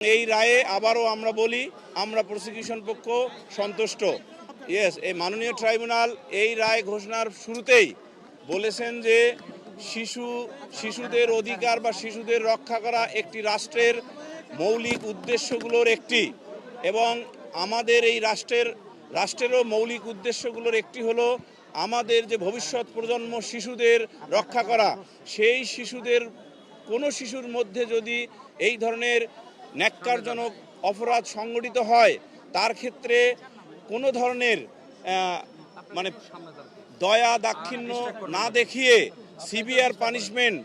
এই রায়ে আবারও আমরা বলি আমরা প্রসিকিউশন পক্ষ সন্তুষ্ট। ইয়েস, এই মাননীয় ট্রাইব্যুনাল এই রায় ঘোষণার শুরুতেই বলেছেন যে শিশুদের অধিকার বা শিশুদের রক্ষা করা একটি রাষ্ট্রের মৌলিক উদ্দেশ্যগুলোর একটি, এবং আমাদের এই রাষ্ট্রেরও মৌলিক উদ্দেশ্যগুলোর একটি হলো আমাদের যে ভবিষ্যৎ প্রজন্ম শিশুদের রক্ষা করা। সেই শিশুদের কোনো শিশুর মধ্যে যদি এই ধরনের ন্যাক্কারজনক অপরাধ সংগঠিত হয় তার ক্ষেত্রে কোনো ধরনের মানে দয়া দাক্ষিণ্য না দেখিয়ে সিভিয়ার পানিশমেন্ট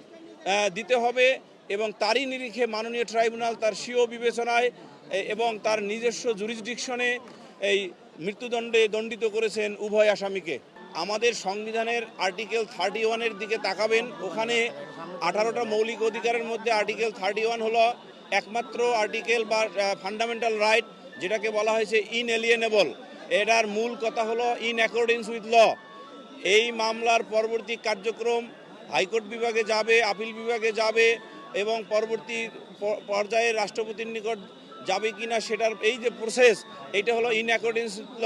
দিতে হবে, এবং তারই নিরিখে মাননীয় ট্রাইব্যুনাল তার স্বীয় বিবেচনায় এবং তার নিজস্ব জুরিসডিকশনে এই মৃত্যুদণ্ডে দণ্ডিত করেছেন উভয় আসামিকে। আমাদের সংবিধানের আর্টিকেল 31-এর দিকে তাকাবেন, ওখানে 18টা মৌলিক অধিকারের মধ্যে আর্টিকেল 31 হলো একমাত্র আর্টিকেল বা ফান্ডামেন্টাল রাইট, যেটাকে বলা হয়েছে ইনএলিয়েনেবল। এটার মূল কথা হলো ইন অ্যাকর্ডেন্স উইথ ল। এই মামলার পরবর্তী কার্যক্রম হাইকোর্ট বিভাগে যাবে, আপিল বিভাগে যাবে, এবং পরবর্তী পর্যায়ে রাষ্ট্রপতির নিকট যাবে কিনা সেটার এই যে প্রসেস, এইটা হলো ইন অ্যাকর্ডেন্স উইথ ল।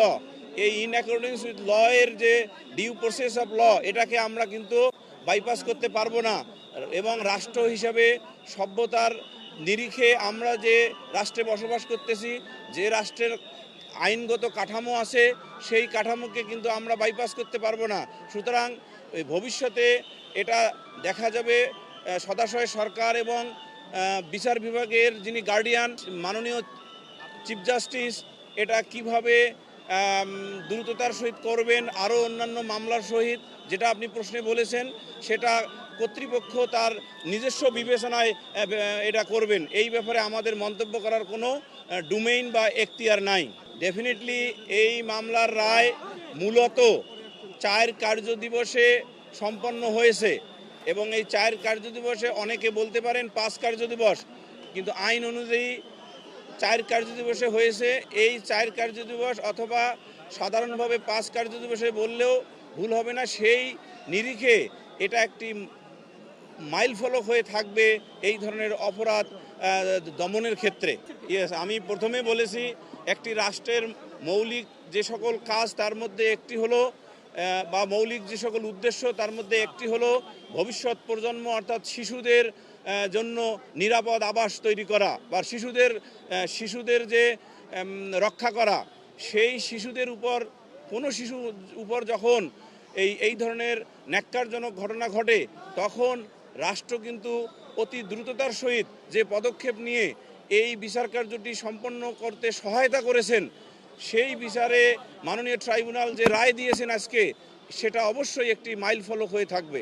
এই ইন অ্যাকর্ডেন্স উইথ ল এর যে ডিউ প্রসেস অফ ল, এটাকে আমরা কিন্তু বাইপাস করতে পারবো না। এবং রাষ্ট্র হিসাবে সভ্যতার নিরিখে আমরা যে রাষ্ট্রে বসবাস করতেছি, যে রাষ্ট্রের আইনগত কাঠামো আছে, সেই কাঠামোকে কিন্তু আমরা বাইপাস করতে পারবো না। সুতরাং ভবিষ্যতে এটা দেখা যাবে সদাশয় সরকার এবং বিচার বিভাগের যিনি গার্ডিয়ান মাননীয় চিফ জাস্টিস এটা কিভাবে দ্রুততার সহিত করবেন, আরও অন্যান্য মামলার সহিত যেটা আপনি প্রশ্নে বলেছেন সেটা কর্তৃপক্ষ তার নিজস্ব বিবেচনায় এটা করবেন। এই ব্যাপারে আমাদের মন্তব্য করার কোনো ডোমেইন বা এখতিয়ার নাই। ডেফিনেটলি এই মামলার রায় মূলত 4 কার্যদিবসে সম্পন্ন হয়েছে, এবং এই 4 কার্যদিবসে অনেকে বলতে পারেন 5 কার্যদিবস, কিন্তু আইন অনুযায়ী 4 কার্যদিবসে হয়েছে। এই 4 কার্যদিবস অথবা সাধারণভাবে 5 কার্যদিবসে বললেও ভুল হবে না। সেই নিরিখে এটা একটি মাইলফলক হয়ে থাকবে এই ধরনের অপরাধ দমনের ক্ষেত্রে। ইয়েস, আমি প্রথমে বলেছি একটি রাষ্ট্রের মৌলিক যে সকল কাজ তার মধ্যে একটি হলো বা মৌলিক যে সকল উদ্দেশ্য তার মধ্যে একটি হলো ভবিষ্যৎ প্রজন্ম অর্থাৎ শিশুদের জন্য নিরাপদ আবাস তৈরি করা বা শিশুদের যে রক্ষা করা। সেই শিশুদের উপর কোনো শিশুর উপর যখন এই ধরনের ন্যাক্কারজনক ঘটনা ঘটে তখন রাষ্ট্র কিন্তু অতি দ্রুততার সহিত যে পদক্ষেপ নিয়ে এই বিচার কার্যটি সম্পন্ন করতে সহায়তা করেছেন, সেই বিচারে মাননীয় ট্রাইব্যুনাল যে রায় দিয়েছেন আজকে, সেটা অবশ্যই একটি মাইলফলক হয়ে থাকবে।